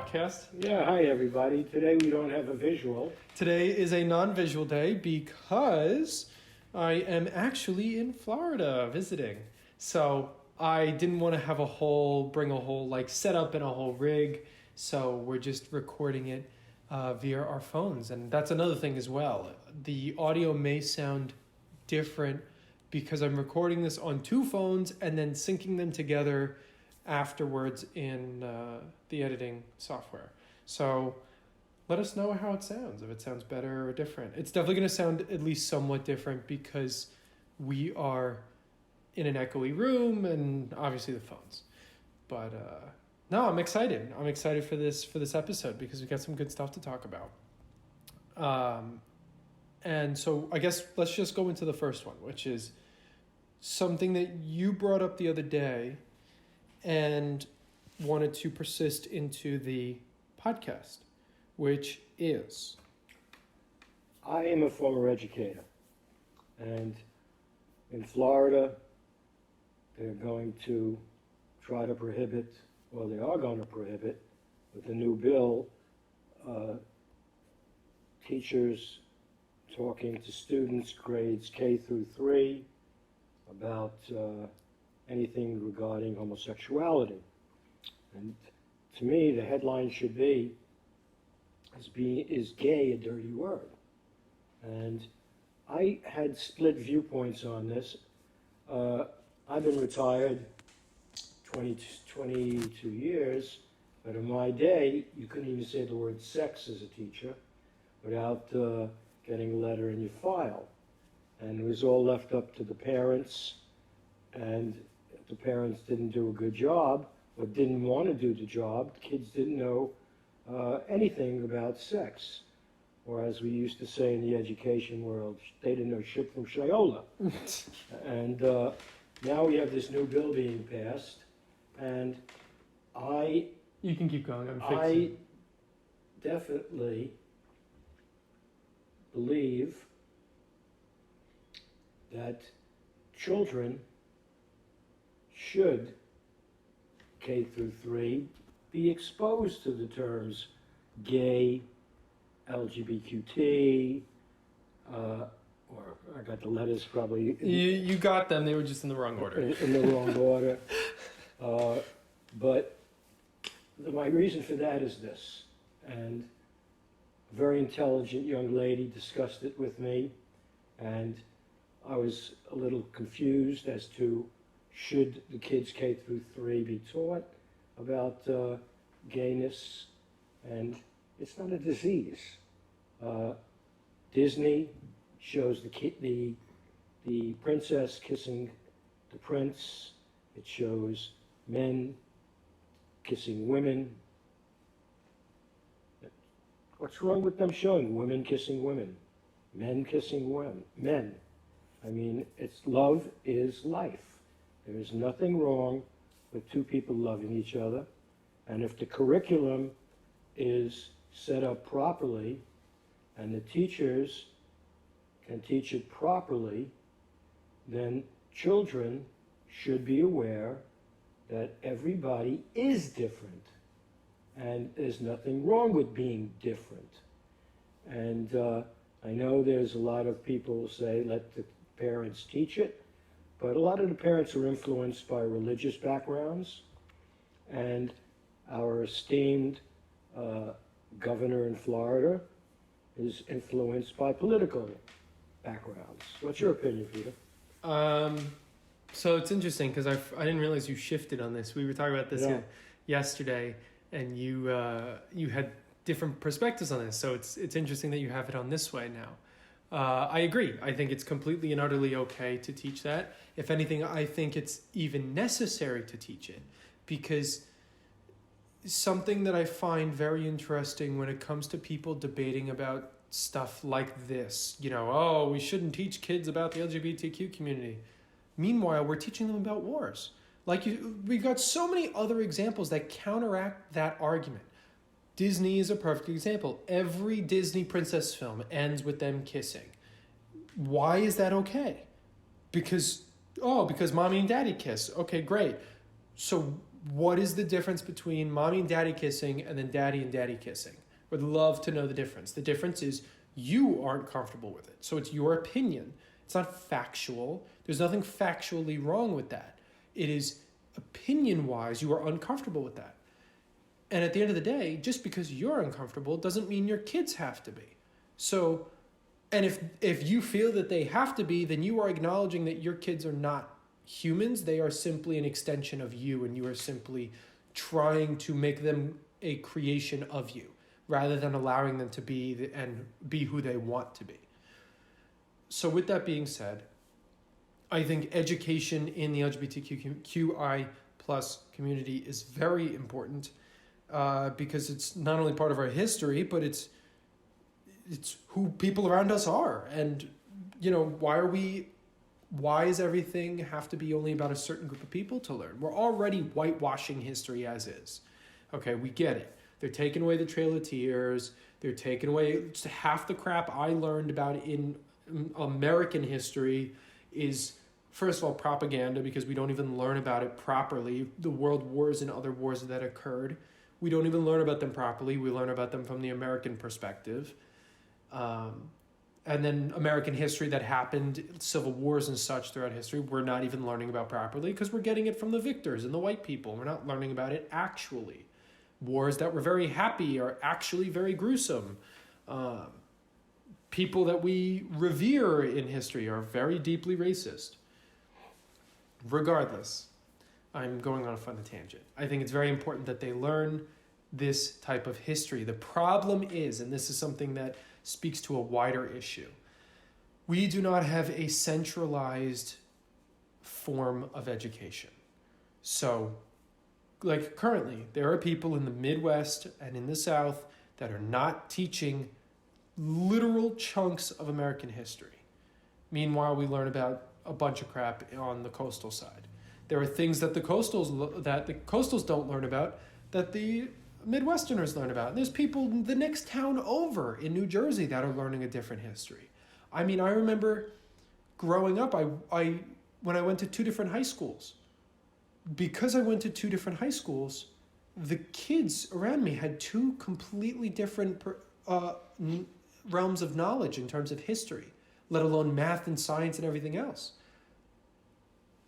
podcast. Yeah, hi everybody. Today we don't have a visual. Today is a non-visual day because I am actually in Florida visiting. So I didn't want to have bring a whole like setup and a whole rig. So we're just recording it via our phones. And that's another thing as well. The audio may sound different because I'm recording this on two phones and then syncing them together afterwards in the editing software. So let us know how it sounds, if it sounds better or different. It's definitely going to sound at least somewhat different because we are in an echoey room and obviously the phones. But no, I'm excited. I'm excited for this episode because we've got some good stuff to talk about. And so I guess let's just go into the first one, which is something that you brought up the other day and wanted to persist into the podcast, which is... I am a former educator, and in Florida, they're going to try to prohibit, or they are going to prohibit, with the new bill, teachers talking to students grades K through 3 about anything regarding homosexuality. And to me, the headline should be, is gay a dirty word? And I had split viewpoints on this. I've been retired 22 years, but in my day, you couldn't even say the word sex as a teacher without getting a letter in your file. And it was all left up to the parents, and if the parents didn't do a good job or didn't want to do the job, the kids didn't know anything about sex. Or as we used to say in the education world, they didn't know shit from Shiola. And now we have this new bill being passed, and You can keep going. I definitely believe that children should, K through 3, be exposed to the terms gay, LGBTQ, or I got the letters probably... You got them, they were just in the wrong order. In the wrong order. But my reason for that is this, and a very intelligent young lady discussed it with me, and I was a little confused as to should the kids K through 3 be taught about gayness, and it's not a disease. Disney shows the princess kissing the prince. It shows men kissing women. What's wrong with them showing women kissing women, men kissing men? I mean, love is life. There is nothing wrong with two people loving each other. And if the curriculum is set up properly and the teachers can teach it properly, then children should be aware that everybody is different. And there's nothing wrong with being different. And I know there's a lot of people who say, let the parents teach it, but a lot of the parents are influenced by religious backgrounds, and our esteemed governor in Florida is influenced by political backgrounds. What's your opinion, Peter? So it's interesting because I didn't realize you shifted on this. We were talking about this yesterday, and you had different perspectives on this. So it's interesting that you have it on this way now. I agree. I think it's completely and utterly okay to teach that. If anything, I think it's even necessary to teach it, because something that I find very interesting when it comes to people debating about stuff like this, we shouldn't teach kids about the LGBTQ community. Meanwhile, we're teaching them about wars. We've got so many other examples that counteract that argument. Disney is a perfect example. Every Disney princess film ends with them kissing. Why is that okay? Because mommy and daddy kiss. Okay, great. So what is the difference between mommy and daddy kissing and then daddy and daddy kissing? Would love to know the difference. The difference is you aren't comfortable with it. So it's your opinion. It's not factual. There's nothing factually wrong with that. It is opinion-wise, you are uncomfortable with that. And at the end of the day, just because you're uncomfortable doesn't mean your kids have to be. So, and if you feel that they have to be, then you are acknowledging that your kids are not humans. They are simply an extension of you, and you are simply trying to make them a creation of you, rather than allowing them to be who they want to be. So with that being said, I think education in the LGBTQI plus community is very important, because it's not only part of our history, but it's who people around us are. And, why does everything have to be only about a certain group of people to learn? We're already whitewashing history as is. Okay, we get it. They're taking away the Trail of Tears. They're taking away half the crap I learned about in American history is, first of all, propaganda, because we don't even learn about it properly. The world wars and other wars that occurred, we don't even learn about them properly. We learn about them from the American perspective. And then American history that happened, civil wars and such throughout history, we're not even learning about properly because we're getting it from the victors and the white people. We're not learning about it actually. Wars that were very happy are actually very gruesome. People that we revere in history are very deeply racist. Regardless, I'm going on a fun tangent. I think it's very important that they learn this type of history. The problem is, and this is something that speaks to a wider issue, we do not have a centralized form of education. So, like currently, there are people in the Midwest and in the South that are not teaching literal chunks of American history. Meanwhile, we learn about a bunch of crap on the coastal side. There are things that the coastals don't learn about that the Midwesterners learn about. And there's people the next town over in New Jersey that are learning a different history. I mean, I remember growing up, when I went to two different high schools. Because I went to two different high schools, the kids around me had two completely different realms of knowledge in terms of history, let alone math and science and everything else.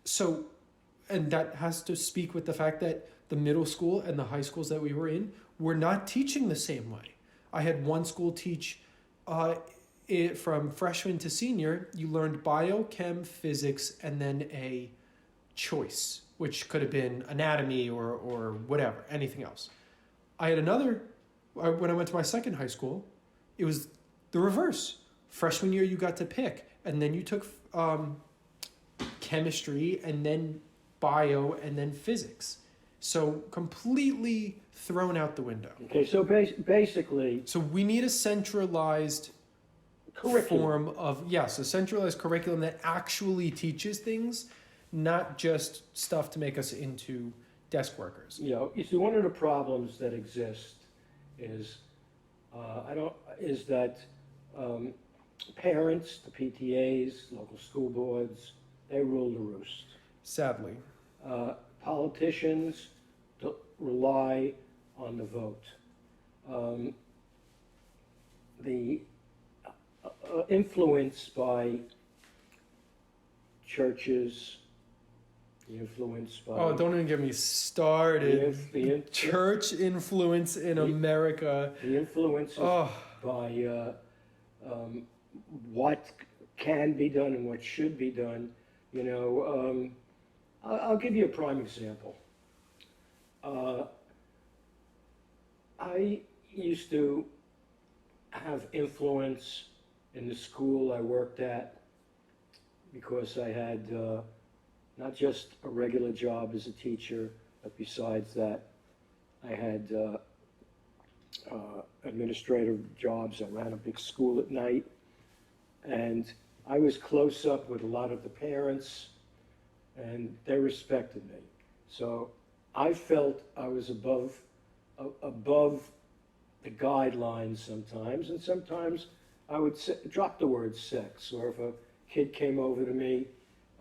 So, and that has to speak with the fact that the middle school and the high schools that we were in were not teaching the same way. I had one school teach from freshman to senior, you learned bio, chem, physics, and then a choice, which could have been anatomy or whatever, anything else. I had another, when I went to my second high school, it was the reverse. Freshman year, you got to pick, and then you took chemistry, and then bio, and then physics. So completely thrown out the window. Okay, so basically... So we need a centralized form of, yes, a centralized curriculum that actually teaches things, not just stuff to make us into desk workers. You see, one of the problems that exist is, that parents, the PTAs, local school boards, they rule the roost. Sadly. Politicians rely on the vote. The influence by churches, the influence by... Oh, don't even get me started. Church influence in America. The influence by what can be done and what should be done. I'll give you a prime example. I used to have influence in the school I worked at because I had not just a regular job as a teacher, but besides that, I had administrative jobs. I ran a big school at night, and I was close up with a lot of the parents, and they respected me. So I felt I was above the guidelines sometimes, and sometimes I would drop the word sex, or if a kid came over to me,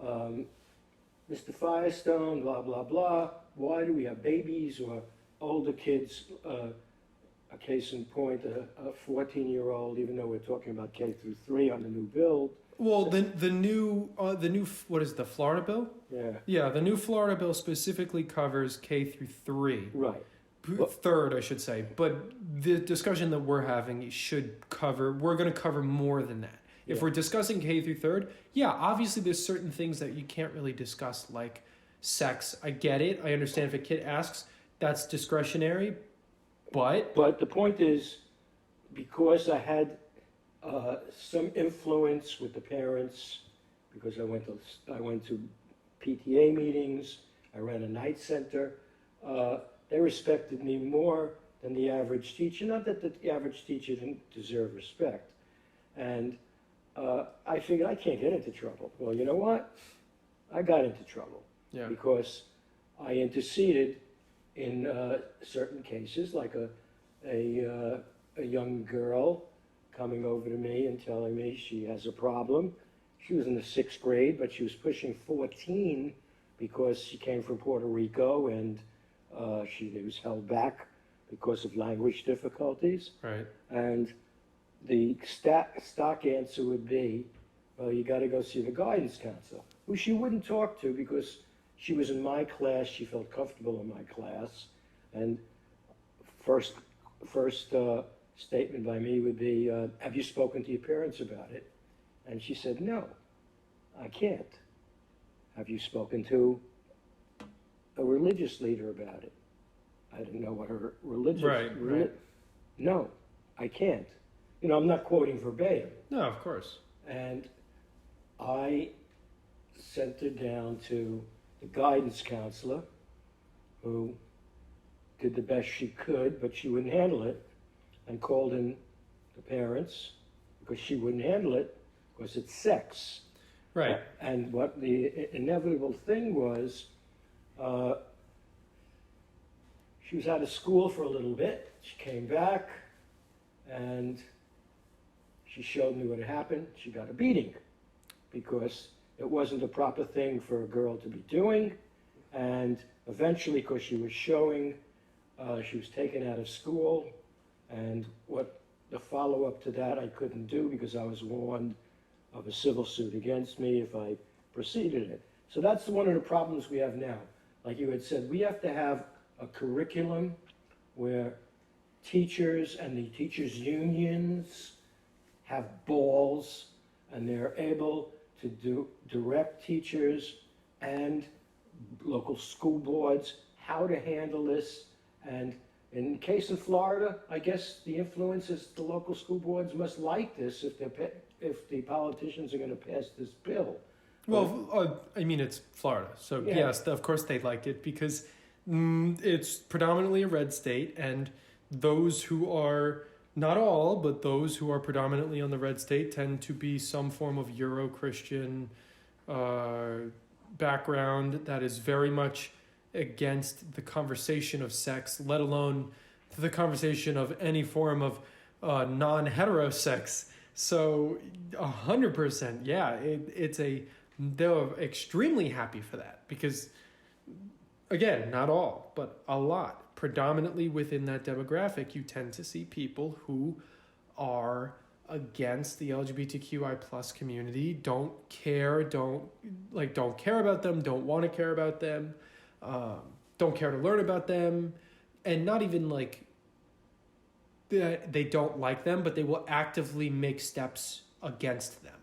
Mr. Firestone, blah, blah, blah, why do we have babies or older kids? A case in point, a 14-year-old, even though we're talking about K through 3 on the new bill. Well, the new what is the Florida bill? Yeah. Yeah, the new Florida bill specifically covers K through 3. Right. Third, I should say. But the discussion that we're having should cover. We're going to cover more than that. If Yeah. we're discussing K through 3rd, yeah, obviously there's certain things that you can't really discuss, like sex. I get it. I understand if a kid asks, that's discretionary. But the point is, because I had some influence with the parents, because I went to PTA meetings, I ran a night center. They respected me more than the average teacher. Not that the average teacher didn't deserve respect. And I figured I can't get into trouble. Well, you know what? I got into trouble yeah, because I interceded in certain cases, like a young girl coming over to me and telling me she has a problem. She was in the 6th grade, but she was pushing 14 because she came from Puerto Rico and she was held back because of language difficulties. right. And the stock answer would be, well, you got to go see the guidance counselor, who she wouldn't talk to because she was in my class. She felt comfortable in my class. And first statement by me would be, have you spoken to your parents about it? And she said, no, I can't. Have you spoken to a religious leader about it? I didn't know what her religious... Right. No, I can't. You know, I'm not quoting verbatim. No, of course. And I sent her down to the guidance counselor, who did the best she could, but she wouldn't handle it, and called in the parents because she wouldn't handle it because it's sex. Right. And what the inevitable thing was, she was out of school for a little bit. She came back and she showed me what had happened. She got a beating because it wasn't a proper thing for a girl to be doing. And eventually, because she was showing, she was taken out of school. And what the follow-up to that I couldn't do because I was warned of a civil suit against me if I proceeded it. So that's one of the problems we have now. Like you had said, we have to have a curriculum where teachers and the teachers' unions have balls and they're able to direct teachers and local school boards how to handle this. And in the case of Florida, I guess the influence is the local school boards must like this if the politicians are going to pass this bill. Well, I mean, it's Florida, so Yeah. yes, of course they like it because it's predominantly a red state, and those who are, not all, but those who are predominantly on the red state tend to be some form of Euro-Christian background that is very much against the conversation of sex, let alone the conversation of any form of non-heterosex. So 100%, yeah, they're extremely happy for that because, again, not all, but a lot. Predominantly within that demographic, you tend to see people who are against the LGBTQI plus community, don't care about them, don't want to care about them, don't care to learn about them, and not even like that they don't like them, but they will actively make steps against them.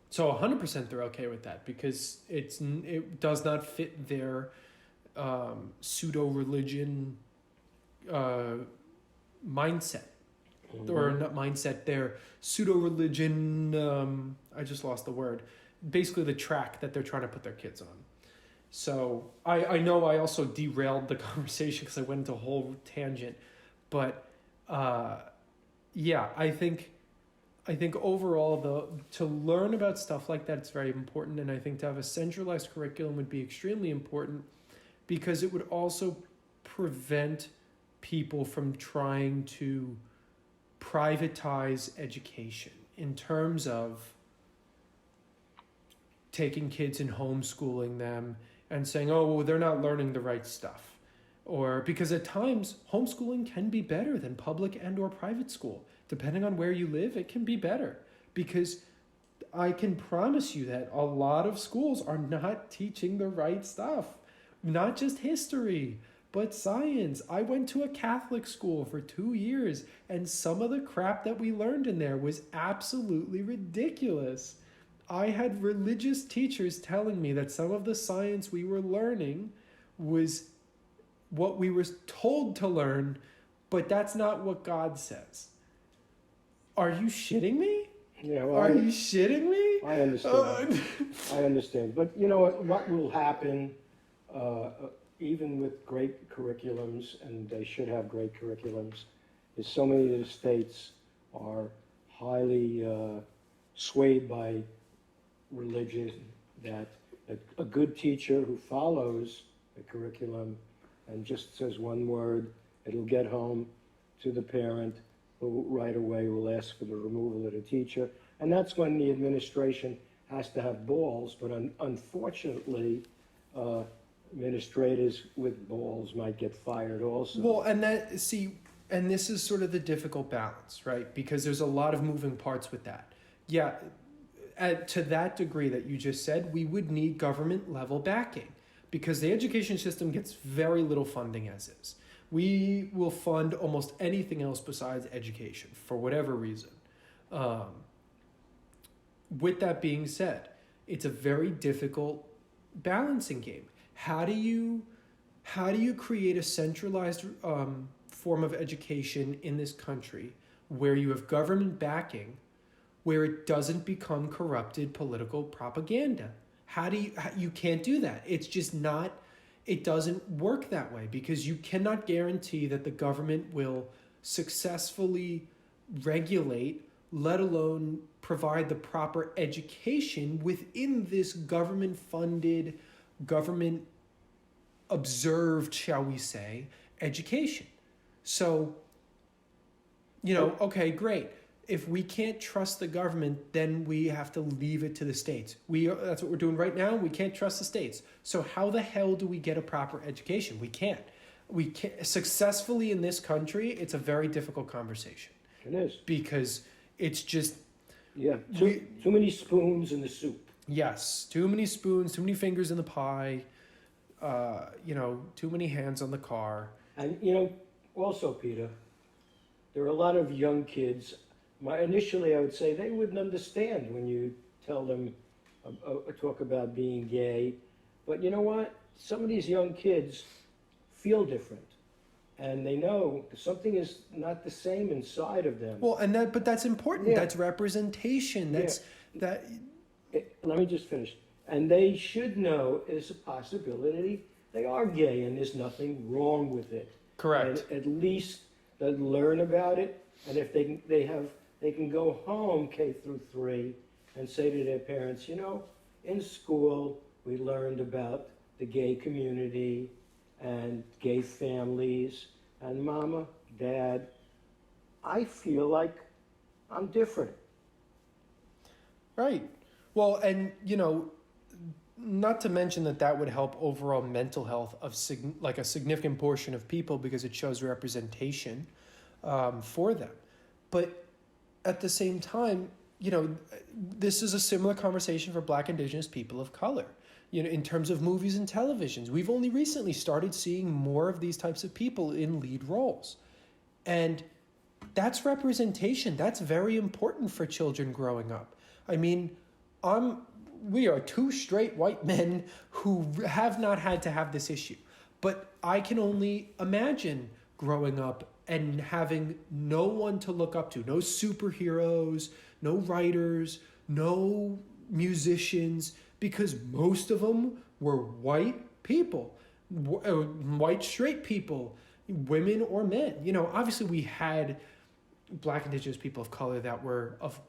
So 100% they're okay with that because it does not fit their pseudo-religion mindset. Mm-hmm. Or not mindset, their pseudo-religion, I just lost the word. Basically the track that they're trying to put their kids on. So I know I also derailed the conversation because I went into a whole tangent. But yeah, I think overall to learn about stuff like that, it's very important. And I think to have a centralized curriculum would be extremely important because it would also prevent people from trying to privatize education in terms of taking kids and homeschooling them and saying, oh, well, they're not learning the right stuff. Or because at times homeschooling can be better than public and or private school. Depending on where you live, it can be better. Because I can promise you that a lot of schools are not teaching the right stuff. Not just history, but science. I went to a Catholic school for 2 years, and some of the crap that we learned in there was absolutely ridiculous. I had religious teachers telling me that some of the science we were learning was what we were told to learn, but that's not what God says. Are you shitting me? Yeah, well, Are you shitting me? I understand. I understand. But you know what will happen, even with great curriculums, and they should have great curriculums, is so many of the states are highly swayed by religion that a good teacher who follows the curriculum and just says one word, it'll get home to the parent, who right away will ask for the removal of the teacher. And that's when the administration has to have balls, but unfortunately, administrators with balls might get fired also. Well, and this is sort of the difficult balance, right? Because there's a lot of moving parts with that. Yeah, to that degree that you just said, we would need government level backing because the education system gets very little funding as is. We will fund almost anything else besides education for whatever reason. With that being said, it's a very difficult balancing game. How do you create a centralized form of education in this country where you have government backing, where it doesn't become corrupted political propaganda? You can't do that. It's just not, it doesn't work that way because you cannot guarantee that the government will successfully regulate, let alone provide the proper education within this government-funded, government-observed, shall we say, education. So, okay, great. If we can't trust the government, then we have to leave it to the states. That's what we're doing right now. We can't trust the states. So how the hell do we get a proper education? We can't. We can't successfully in this country. It's a very difficult conversation. It is. Because it's just... Yeah, too many spoons in the soup. Yes, too many spoons, too many fingers in the pie, too many hands on the car. And, also, Peter, there are a lot of young kids. Initially, I would say they wouldn't understand when you tell them, talk about being gay. But you know what? Some of these young kids feel different. And they know something is not the same inside of them. Well, but that's important. Yeah. That's representation. Let me just finish. And they should know it's a possibility they are gay and there's nothing wrong with it. Correct. And at least they learn about it. And if they can go home K through 3 and say to their parents, in school we learned about the gay community and gay families, and Mama, Dad, I feel like I'm different. Right. Well, and, not to mention that would help overall mental health of a significant portion of people because it shows representation for them. But at the same time, this is a similar conversation for Black, Indigenous people of color. In terms of movies and televisions, we've only recently started seeing more of these types of people in lead roles. And that's representation. That's very important for children growing up. I mean, we are 2 straight white men who have not had to have this issue. But I can only imagine growing up and having no one to look up to, no superheroes, no writers, no musicians, because most of them were white people, white straight people, women or men. Obviously we had Black, Indigenous people of color that were of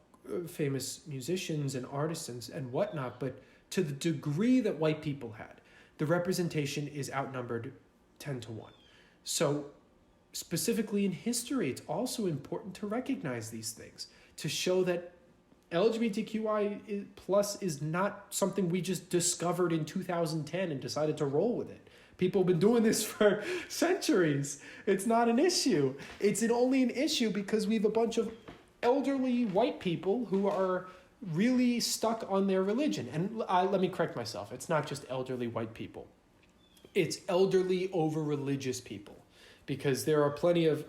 famous musicians and artists and whatnot, but to the degree that white people had, the representation is outnumbered 10-1. So specifically in history, it's also important to recognize these things, to show that plus is not something we just discovered in 2010 and decided to roll with it. People have been doing this for centuries. It's not an issue. It's only an issue because we have a bunch of elderly white people who are really stuck on their religion. And let me correct myself. It's not just elderly white people. It's elderly over-religious people, because there are plenty of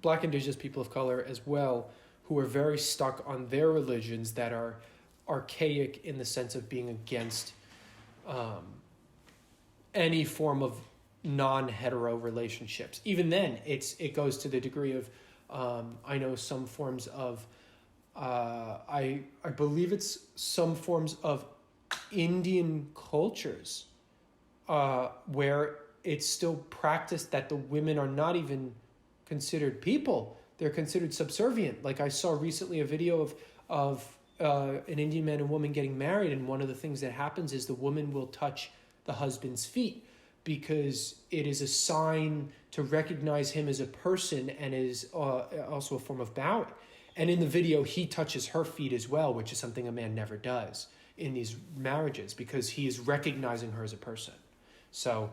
Black indigenous people of color as well who are very stuck on their religions that are archaic in the sense of being against any form of non-hetero relationships. Even then, it goes to the degree of I know some forms of I believe it's some forms of Indian cultures where it's still practiced that the women are not even considered people. They're considered subservient. Like I saw recently a video of an Indian man and woman getting married, and one of the things that happens is the woman will touch the husband's feet because it is a sign to recognize him as a person and is also a form of bowing. And in the video, he touches her feet as well, which is something a man never does in these marriages because he is recognizing her as a person. So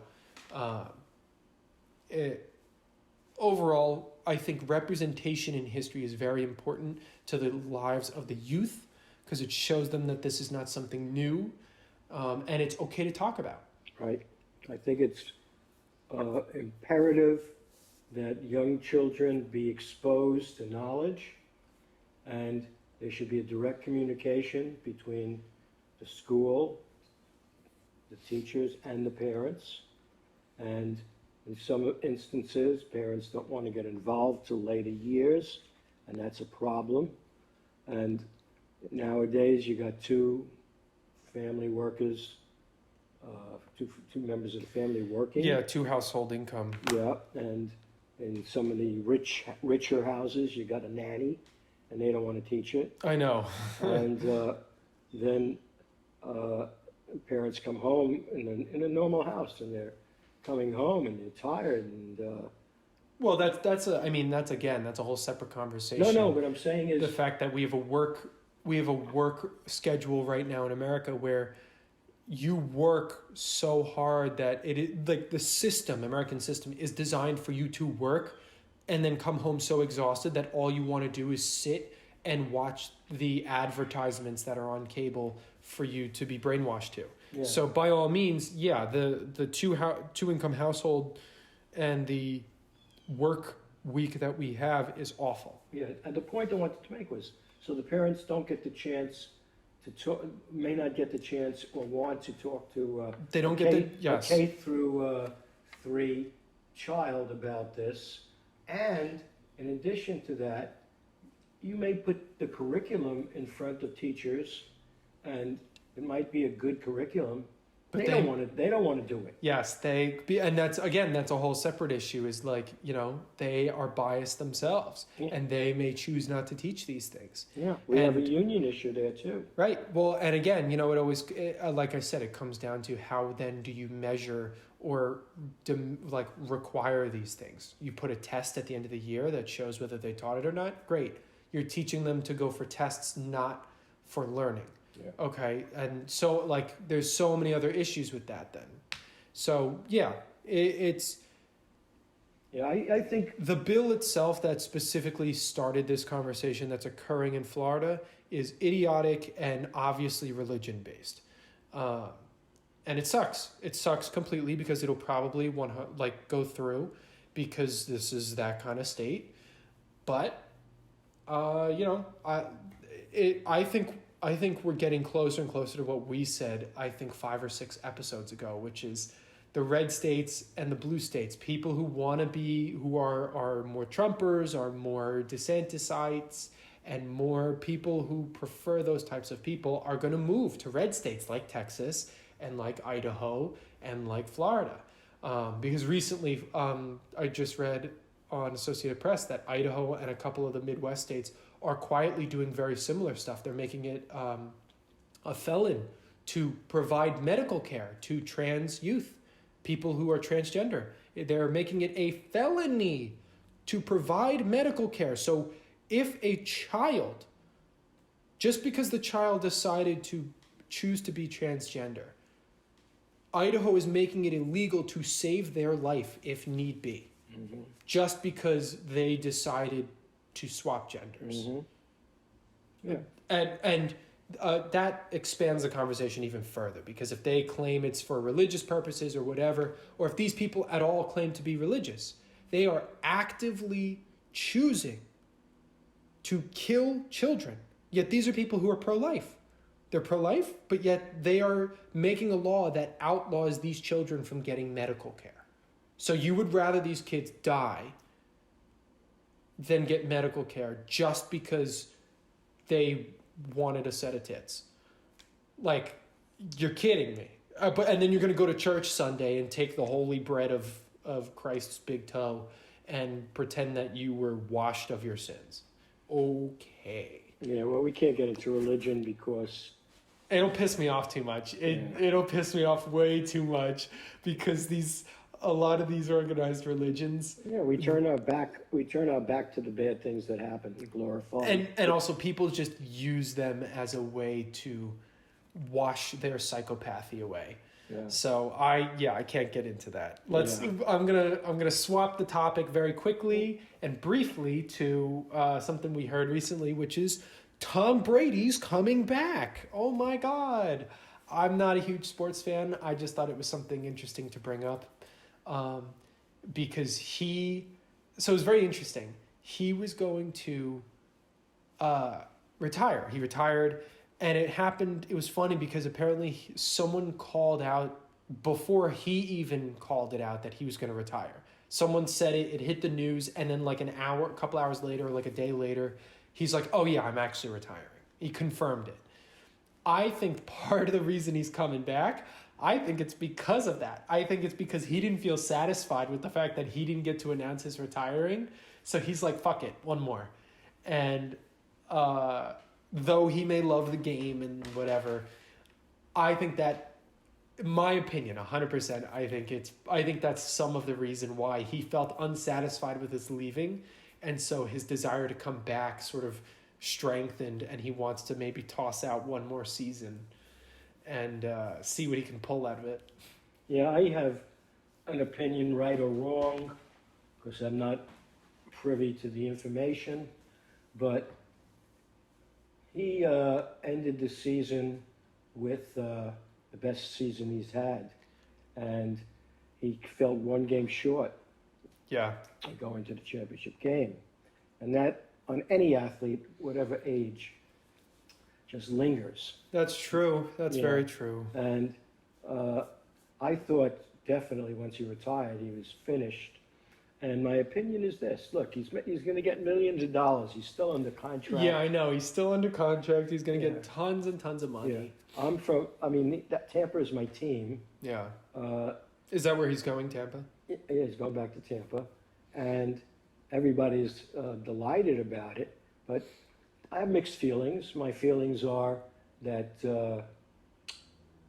overall, I think representation in history is very important to the lives of the youth because it shows them that this is not something new and it's okay to talk about. Right. I think it's imperative that young children be exposed to knowledge, and there should be a direct communication between the school, the teachers, and the parents. And in some instances, parents don't want to get involved till later years, and that's a problem. And nowadays, you got two family workers, two members of the family working. Yeah, 2 household income. Yeah, and in some of the richer houses, you got a nanny, and they don't want to teach it. I know. And then parents come home in a normal house, and they're coming home and they're tired, and well, that's a whole separate conversation. no, what I'm saying is the fact that we have a work schedule right now in America where you work so hard that like the American system is designed for you to work and then come home so exhausted that all you want to do is sit and watch the advertisements that are on cable for you to be brainwashed to. Yeah. So by all means, yeah, the two income household and the work week that we have is awful. Yeah, and the point I wanted to make was, so the parents don't get the chance to talk, may not get the chance or want to talk to they don't get a K through 3 child about this. And in addition to that, you may put the curriculum in front of teachers, and it might be a good curriculum. But they don't want to do it. Yes, and that's a whole separate issue. Is like, they are biased themselves, and they may choose not to teach these things. Yeah, we have a union issue there too. Right. Well, and again, it always, like I said, it comes down to how then do you measure or require these things. You put a test at the end of the year that shows whether they taught it or not. Great. You're teaching them to go for tests, not for learning. Yeah. Okay, and so there's so many other issues with that then. So yeah, it's. Yeah, I think the bill itself that specifically started this conversation that's occurring in Florida is idiotic and obviously religion based, and it sucks. It sucks completely because it'll probably go through because this is that kind of state, but I think we're getting closer and closer to what we said, I think 5 or 6 episodes ago, which is the red states and the blue states. People who want to be, who are more Trumpers, are more DeSantisites, and more people who prefer those types of people are going to move to red states like Texas and like Idaho and like Florida. Because recently I just read on Associated Press that Idaho and a couple of the Midwest states are quietly doing very similar stuff. They're making it a felon to provide medical care to trans youth, people who are transgender. They're making it a felony to provide medical care. So if a child just because the child decided to choose to be transgender, Idaho is making it illegal to save their life if need be, just because they decided to swap genders. Yeah. And that expands the conversation even further, because if they claim it's for religious purposes or whatever, or if these people at all claim to be religious, they are actively choosing to kill children. Yet these are people who are pro-life. They're pro-life, but yet they are making a law that outlaws these children from getting medical care. So you would rather these kids die than get medical care just because they wanted a set of tits. Like, you're kidding me. And then you're going to go to church Sunday and take the holy bread of Christ's big toe and pretend that you were washed of your sins. Okay. Yeah, well, we can't get into religion because... It'll piss me off too much. It'll piss me off way too much, because a lot of these organized religions. Yeah, we turn our back to the bad things that happen. We glorify. And also people just use them as a way to wash their psychopathy away. Yeah. So I can't get into that. I'm gonna swap the topic very quickly and briefly to something we heard recently, which is Tom Brady's coming back. Oh my God. I'm not a huge sports fan. I just thought it was something interesting to bring up. Because so it was very interesting. He was going to retire. He retired, and it was funny because apparently someone called out before he even called it out that he was going to retire. Someone said it hit the news, and then like a couple hours later, or like a day later, he's like, oh yeah, I'm actually retiring. He confirmed it. I think part of the reason he's coming back, I think it's because of that. I think it's because he didn't feel satisfied with the fact that he didn't get to announce his retiring. So he's like, fuck it, one more. And though he may love the game and whatever, I think that, in my opinion, 100%, I think that's some of the reason why he felt unsatisfied with his leaving. And so his desire to come back sort of strengthened, and he wants to maybe toss out one more season and see what he can pull out of it. Yeah, I have an opinion, right or wrong, because I'm not privy to the information, but he ended the season with the best season he's had, and he fell one game short. Yeah. Going to the championship game. And that, on any athlete, whatever age, just lingers. That's true. That's very true. And I thought definitely once he retired, he was finished. And my opinion is this. Look, he's going to get millions of dollars. He's still under contract. Yeah, I know. He's still under contract. He's going to get tons and tons of money. Yeah. Tampa is my team. Yeah. Is that where he's going, Tampa? Yeah, he's going back to Tampa. And everybody's delighted about it. But I have mixed feelings. My feelings are that,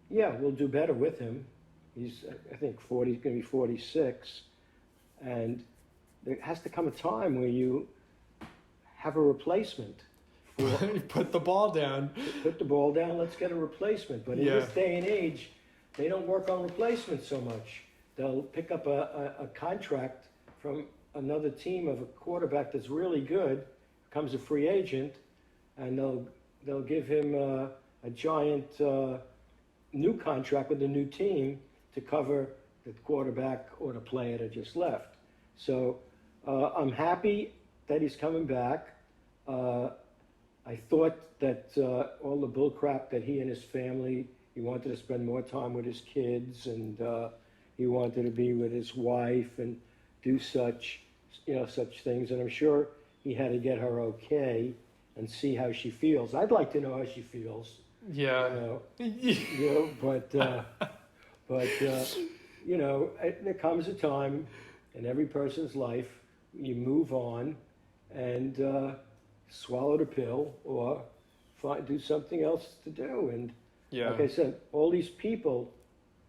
we'll do better with him. He's, I think, 40. He's going to be 46. And there has to come a time where you have a replacement. Put the ball down. Put the ball down, let's get a replacement. But in this day and age, they don't work on replacements so much. They'll pick up a contract from another team of a quarterback that's really good, becomes a free agent, and they'll give him a giant new contract with a new team to cover the quarterback or the player that just left. So I'm happy that he's coming back. I thought that all the bull crap that he and his family, he wanted to spend more time with his kids, and he wanted to be with his wife and do such things. And I'm sure he had to get her okay and see how she feels. I'd like to know how she feels. Yeah. There comes a time in every person's life you move on and swallow the pill or do something else to do. And like I said, all these people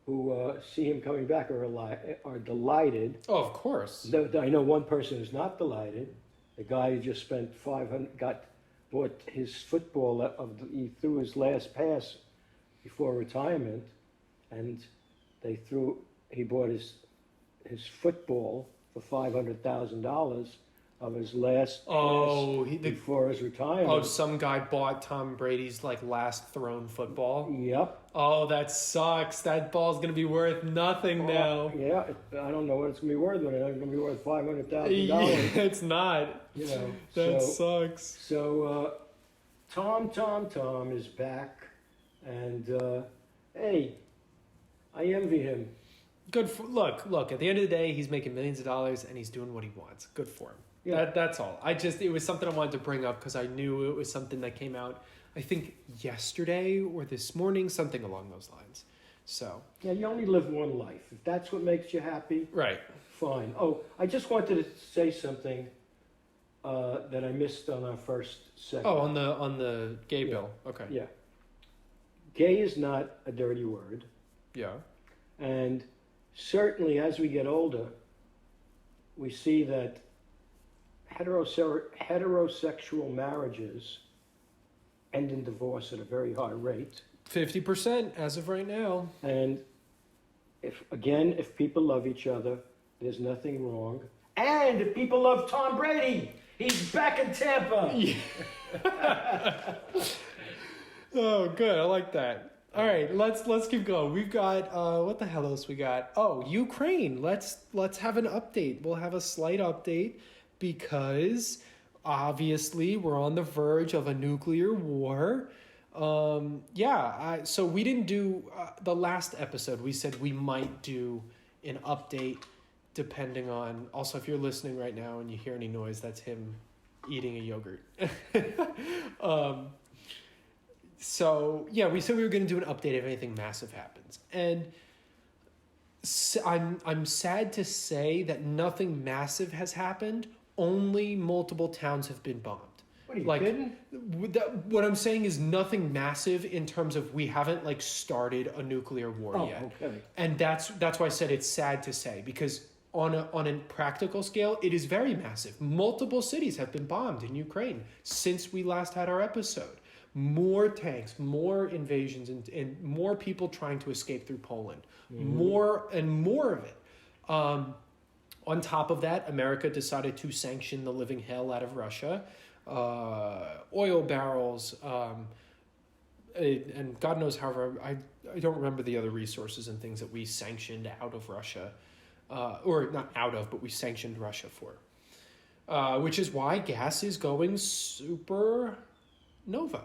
who see him coming back are delighted. Oh, of course. I know one person who's not delighted. The guy who just spent got bought his football he threw his last pass before retirement, and he bought his football for $500,000 of his last pass before his retirement. Oh, some guy bought Tom Brady's like last thrown football. Yep. Oh, that sucks. That ball's gonna be worth nothing now. Yeah, I don't know what it's gonna be worth, but it's gonna be worth $500,000. Yeah, it's not. You know, that sucks. So, Tom is back, and hey, I envy him. Good for look. At the end of the day, he's making millions of dollars and he's doing what he wants. Good for him. Yeah. That's all. It was something I wanted to bring up because I knew it was something that came out, I think yesterday or this morning, something along those lines. So yeah, you only live one life. If that's what makes you happy, right? Fine. Oh, I just wanted to say something that I missed on our first segment. Oh, on the gay bill. Okay. Yeah. Gay is not a dirty word. Yeah. And certainly as we get older, we see that heterosexual marriages end in divorce at a very high rate. 50% as of right now. And if people love each other, there's nothing wrong. And if people love Tom Brady, he's back in Tampa. Yeah. Oh, good. I like that. All right, let's keep going. We've got what the hell else we got? Oh, Ukraine. Let's have an update. We'll have a slight update because obviously we're on the verge of a nuclear war. So we didn't do the last episode. We said we might do an update depending on. Also, if you're listening right now and you hear any noise, that's him eating a yogurt. So, yeah, we said we were going to do an update if anything massive happens. And I'm sad to say that nothing massive has happened. Only multiple towns have been bombed. What are you kidding? What I'm saying is nothing massive in terms of we haven't started a nuclear war yet. Okay. And that's why I said it's sad to say, because on a practical scale, it is very massive. Multiple cities have been bombed in Ukraine since we last had our episode. More tanks, more invasions, and more people trying to escape through Poland. Mm-hmm. More and more of it. On top of that, America decided to sanction the living hell out of Russia. Oil barrels, and God knows however, I don't remember the other resources and things that we sanctioned out of Russia. Or not out of, but we sanctioned Russia for. Which is why gas is going super nova.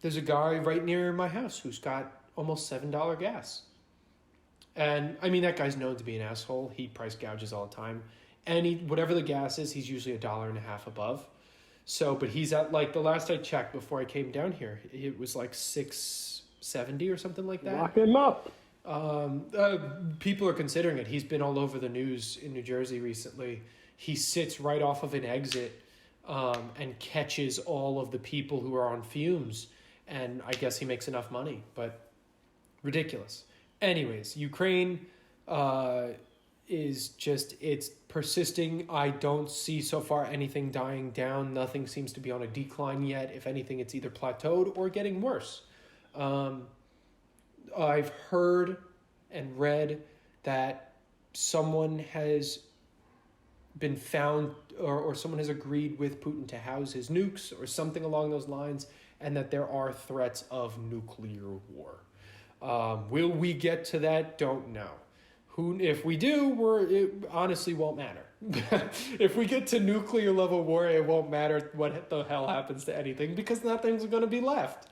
There's a guy right near my house who's got almost $7 gas. And I mean, that guy's known to be an asshole. He price gouges all the time. And whatever the gas is, he's usually $1.50 above. So, but he's at the last I checked before I came down here, it was $6.70 or something like that. Lock him up. People are considering it. He's been all over the news in New Jersey recently. He sits right off of an exit and catches all of the people who are on fumes. And I guess he makes enough money, but ridiculous. Anyways, Ukraine is it's persisting. I don't see so far anything dying down. Nothing seems to be on a decline yet. If anything, it's either plateaued or getting worse. I've heard and read that someone has been found or someone has agreed with Putin to house his nukes or something along those lines, and that there are threats of nuclear war. Will we get to that? Don't know. If we do, it honestly won't matter. If we get to nuclear level war, it won't matter what the hell happens to anything because nothing's going to be left.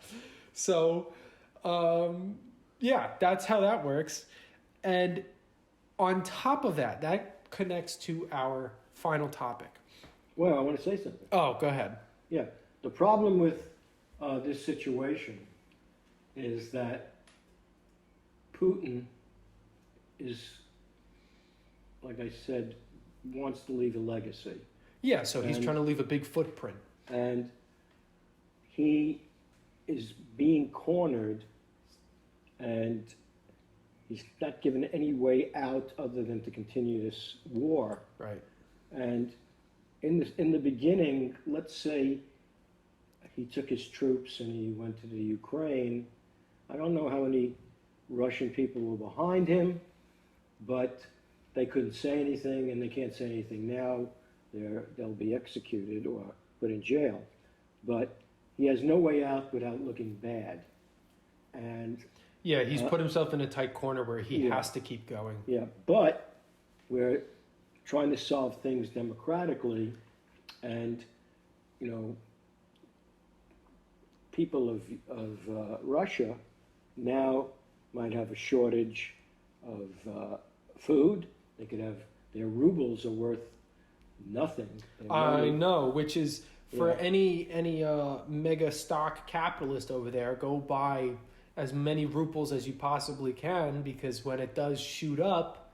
So, yeah, that's how that works. And on top of that, that connects to our final topic. Well, I want to say something. Oh, go ahead. Yeah, the problem with this situation is that Putin is, like I said, wants to leave a legacy. Yeah, so he's trying to leave a big footprint. And he is being cornered, and he's not given any way out other than to continue this war. Right. And in the beginning, let's say he took his troops and he went to the Ukraine. I don't know how many Russian people were behind him, but they couldn't say anything, and they can't say anything now. They'll be executed or put in jail. But he has no way out without looking bad. And Yeah, he's put himself in a tight corner where he Yeah. has to keep going. yeah, but we're trying to solve things democratically, and you know, people of Russia now might have a shortage of food. They could have their rubles are worth nothing. Their I money- know, which is for Yeah. any mega stock capitalist over there, go buy as many ruples as you possibly can, because when it does shoot up,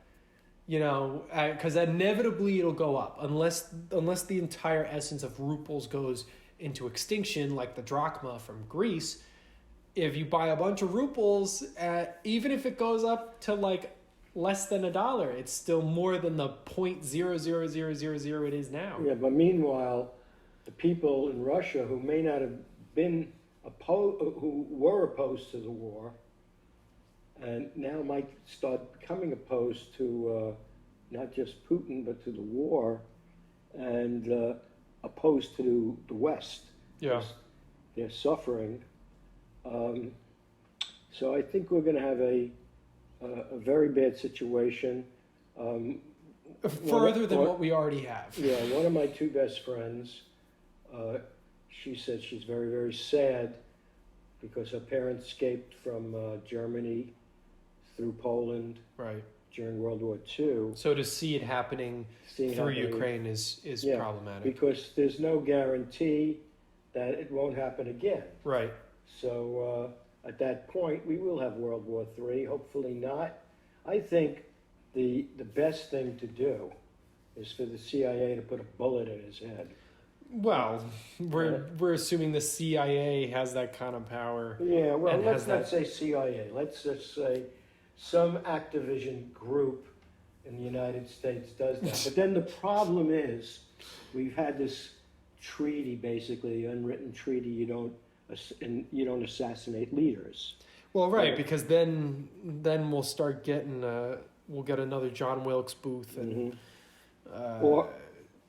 you know, because inevitably it'll go up unless the entire essence of ruples goes into extinction, like the drachma from Greece. If you buy a bunch of ruples, even if it goes up to like less than $1, it's still more than the 0.00000 it is now. Yeah, but meanwhile, the people in Russia who may not have been who were opposed to the war, and now might start becoming opposed to not just Putin but to the war, and opposed to the West. Yeah. They're suffering. So I think we're going to have a very bad situation. Further than what we already have. Yeah, one of my two best friends, she said she's very, very sad because her parents escaped from Germany through Poland Right. during World War II. So to see it happening Seeing through happening- Ukraine is Yeah, problematic. because there's no guarantee that it won't happen again. Right. So at that point, we will have World War III. Hopefully not. I think the best thing to do is for the CIA to put a bullet in his head. Well, we're assuming the CIA has that kind of power. Yeah, well, And let's has not that- say CIA. Let's just say some Activision group in the United States does that. But then the problem is, we've had this treaty, basically, unwritten treaty. You don't assassinate leaders. Well, right, Yeah. because then we'll start getting we'll get another John Wilkes Booth and Or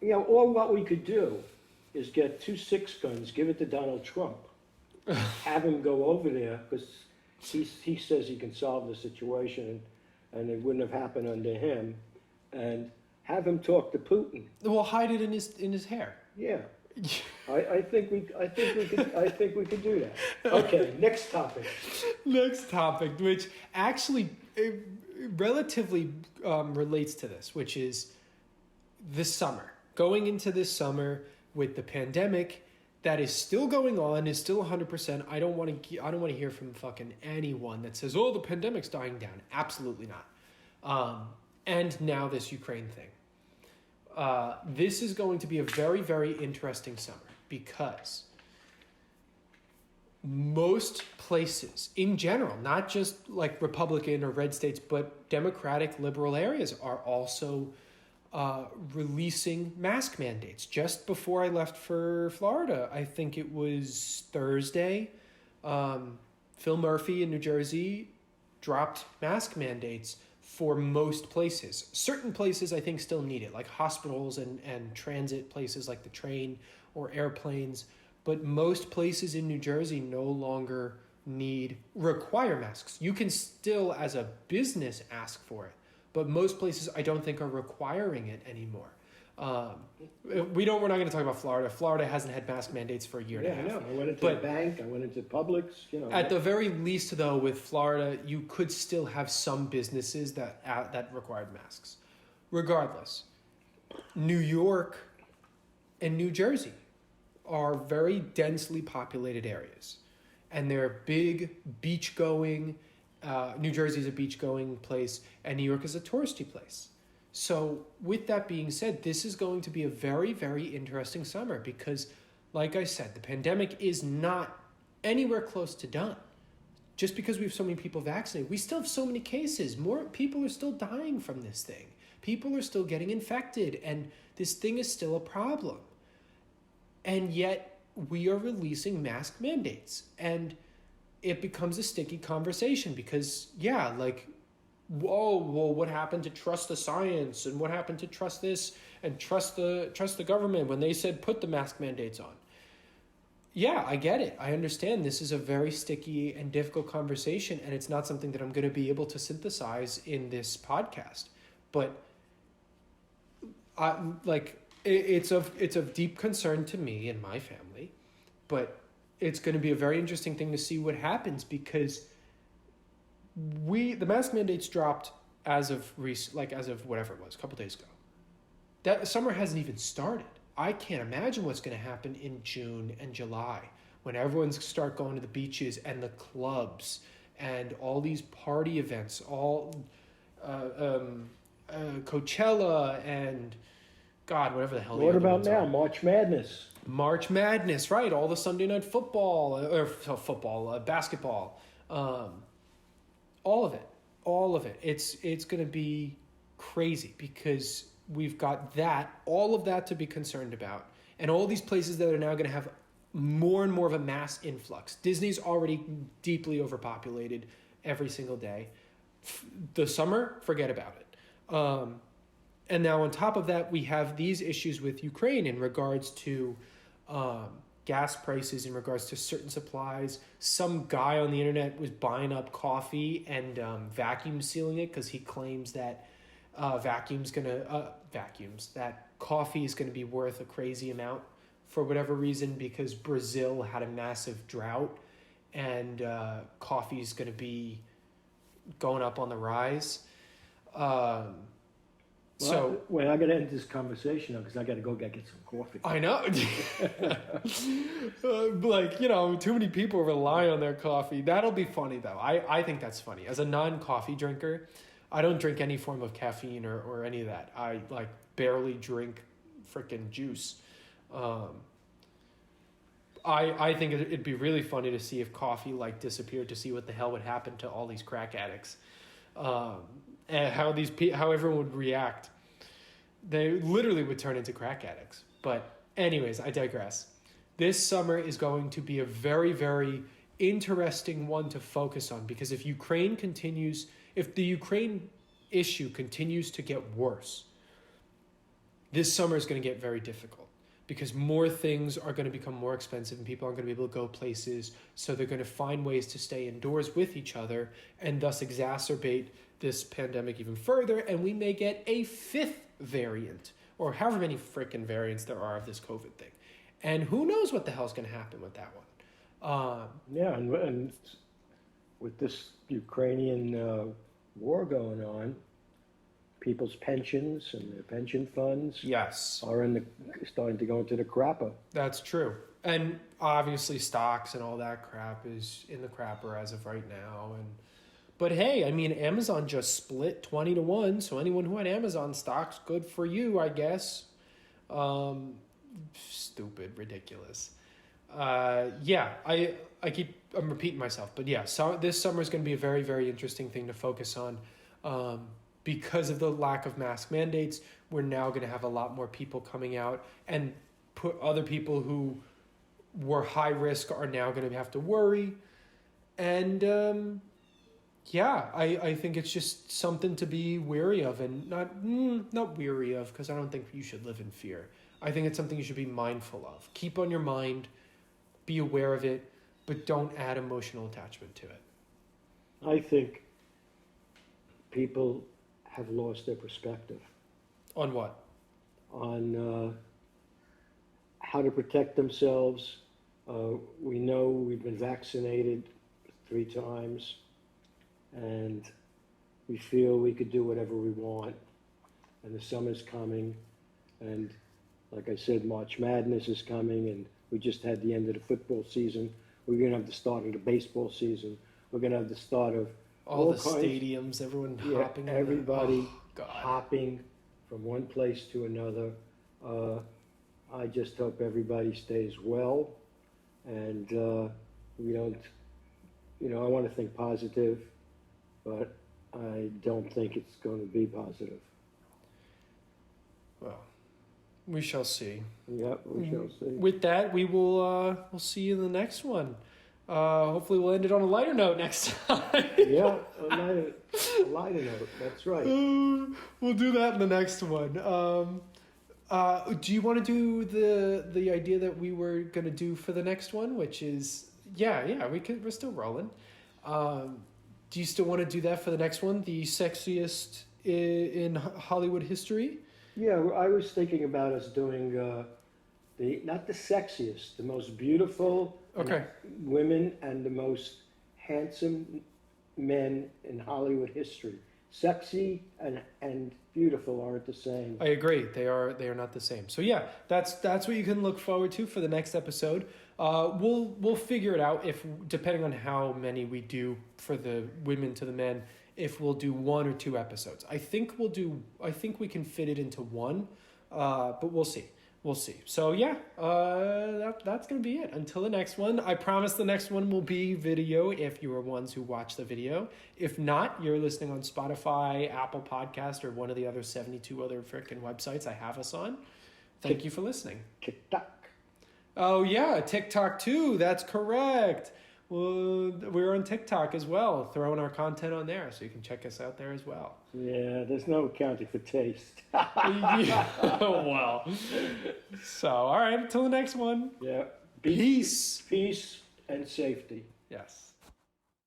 what we could do is get 2 6-guns, give it to Donald Trump, have him go over there because he says he can solve the situation, and it wouldn't have happened under him, and have him talk to Putin. we'll hide it in his hair. Yeah, I think we could do that. Okay, next topic. Next topic, which actually relatively relates to this, which is this summer. Going into this summer with the pandemic that is still going on, is still 100%. I don't want to hear from fucking anyone that says, "Oh, the pandemic's dying down." Absolutely not. And now this Ukraine thing. This is going to be a very, very interesting summer because most places in general, not just like Republican or red states, but Democratic liberal areas are also releasing mask mandates. Just before I left for Florida, I think it was Thursday, Phil Murphy in New Jersey dropped mask mandates for most places. Certain places I think still need it, like hospitals and transit places like the train or airplanes. But most places in New Jersey no longer require masks. You can still, as a business, ask for it. But most places I don't think are requiring it anymore. We're not going to talk about Florida. Florida hasn't had mask mandates for a year and a half. I know. I went into But- the bank. I went into Publix. At the very least, though, with Florida, you could still have some businesses that required masks. Regardless, New York and New Jersey are very densely populated areas, and they're big beach-going. New Jersey is a beach-going place, and New York is a touristy place. So with that being said, this is going to be a very, very interesting summer because, like I said, the pandemic is not anywhere close to done. Just because we have so many people vaccinated, we still have so many cases. More people are still dying from this thing. People are still getting infected, and this thing is still a problem. And yet, we are releasing mask mandates. And it becomes a sticky conversation because, yeah, like, whoa, well, what happened to trust the science, and what happened to trust this and trust the government when they said put the mask mandates on? Yeah, I get it. I understand this is a very sticky and difficult conversation, and it's not something that I'm going to be able to synthesize in this podcast. But it's of deep concern to me and my family. But it's going to be a very interesting thing to see what happens, because the mask mandates dropped as of whatever it was, a couple days ago. That summer hasn't even started. I can't imagine what's going to happen in June and July when everyone's start going to the beaches and the clubs and all these party events, Coachella and God, whatever the hell. What about now? March Madness. March Madness, right? All the Sunday night football basketball, all of it. It's going to be crazy because we've got all of that to be concerned about, and all these places that are now going to have more and more of a mass influx. Disney's already deeply overpopulated every single day. The summer, forget about it. And now on top of that, we have these issues with Ukraine in regards to gas prices, in regards to certain supplies. Some guy on the internet was buying up coffee and vacuum sealing it because he claims that that coffee is going to be worth a crazy amount for whatever reason, because Brazil had a massive drought and coffee is going to be going up on the rise. So wait, I got to end this conversation now because I got to go get some coffee. I know. Too many people rely on their coffee. That'll be funny though. I think that's funny. As a non-coffee drinker, I don't drink any form of caffeine or any of that. I barely drink freaking juice. I think it'd be really funny to see if coffee disappeared, to see what the hell would happen to all these crack addicts, and how everyone would react. They literally would turn into crack addicts. But anyways, I digress. This summer is going to be a very, very interesting one to focus on, because if the Ukraine issue continues to get worse, this summer is going to get very difficult, because more things are going to become more expensive and people aren't going to be able to go places. So they're going to find ways to stay indoors with each other and thus exacerbate this pandemic even further. And we may get a fifth variant, or however many freaking variants there are of this COVID thing. And who knows what the hell's going to happen with that one. And with this Ukrainian war going on, people's pensions and their pension funds are starting to go into the crapper. That's true. And obviously stocks and all that crap is in the crapper as of right now. But hey, I mean, Amazon just split 20-1, so anyone who had Amazon stocks, good for you, I guess. Stupid, ridiculous. I'm repeating myself, but yeah, so this summer is going to be a very, very interesting thing to focus on. Because of the lack of mask mandates, we're now going to have a lot more people coming out, and put other people who were high risk are now going to have to worry. And I think it's just something to be wary of, and not weary of, because I don't think you should live in fear. I think it's something you should be mindful of. Keep on your mind, be aware of it, but don't add emotional attachment to it. I think people have lost their perspective. On what? On how to protect themselves. We know we've been vaccinated 3 times, and we feel we could do whatever we want. And the summer's coming, and like I said, March Madness is coming, and we just had the end of the football season. We're going to have the start of the baseball season. We're going to have the start of all the stadiums, everyone hopping. Everybody hopping from one place to another. I just hope everybody stays well, and we don't, I want to think positive, but I don't think it's going to be positive. Well, We shall see. Yep, we shall see. With that, we will we'll see you in the next one. Hopefully we'll end it on a lighter note next time. Yeah, a lighter note. That's right. We'll do that in the next one. Do you want to do the idea that we were going to do for the next one, which is we're still rolling. Do you still want to do that for the next one, the sexiest in Hollywood history? Yeah, I was thinking about us doing not the sexiest, the most beautiful women and the most handsome men in Hollywood history. Sexy and beautiful aren't the same. I agree. They are not the same. So yeah, that's what you can look forward to for the next episode. We'll figure it out if, depending on how many we do for the women to the men, if we'll do 1 or 2 episodes. I think we can fit it into one, but we'll see. We'll see. So yeah, that's going to be it. Until the next one, I promise the next one will be video if you are ones who watch the video. If not, you're listening on Spotify, Apple Podcast, or one of the other 72 other frickin' websites I have us on. Thank you for listening. TikTok. Oh yeah, TikTok too. That's correct. Well, we're on TikTok as well, throwing our content on there, so you can check us out there as well. Yeah, there's no accounting for taste. Yeah, well. So, all right, until the next one. Yeah. Peace. Peace and safety. Yes.